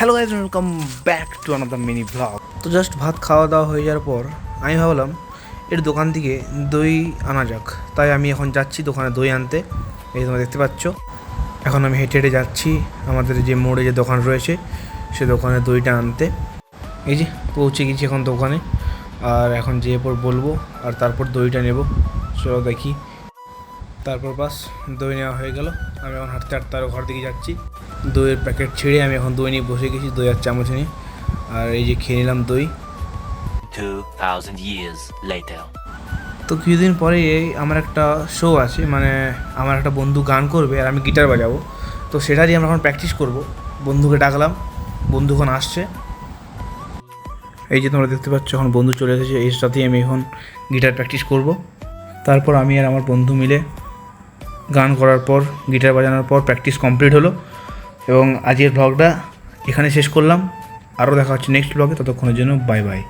Hello guys, welcome back to another mini blog. তো just ভাত খাওয়া দাওয়া হয়ে যাওয়ার পর আমি ভাবলাম এর দোকান থেকে দই আনা যাক। তাই আমি এখন যাচ্ছি দোকানে দই আনতে। এই তোমরা দেখতে পাচ্ছ, এখন আমি হেঁটে হেঁটে যাচ্ছি আমাদের যে মোড়ে যে দোকান রয়েছে সে দোকানে দইটা আনতে। এই যে পৌঁছে গেছি এখন দোকানে, আর এখন যেয়ে পর বলবো আর তারপর দইটা নেব। চলো দেখি। তারপর বাস দই নেওয়া হয়ে গেল। আমি এখন হাঁটতে হাঁটতে আরও ঘর দিকে যাচ্ছি। দইয়ের প্যাকেট ছেড়ে আমি এখন দই নিয়ে বসে গেছি, দই আর চামচ নিয়ে। আর এই যে খেয়ে নিলাম দই। 2000 years later. তো কিছুদিন পরে আমার একটা শো আছে, মানে আমার একটা বন্ধু গান করবে আর আমি গিটার বাজাবো। তো সেটারই আমরা এখন প্র্যাকটিস করব। বন্ধুকে ডাকলাম, বন্ধু এখন আসছে। এই যে তোমরা দেখতে পাচ্ছ এখন বন্ধু চলে এসেছে, এর সাথেই আমি এখন গিটার প্র্যাকটিস করব। তারপর আমি আর আমার বন্ধু মিলে গান করার পর, গিটার বাজানোর পর প্র্যাকটিস কমপ্লিট হলো। এবং আজকের ব্লগটা এখানে শেষ করলাম। আরও দেখা হচ্ছে নেক্সট ব্লগে, ততক্ষণের জন্য বাই বাই।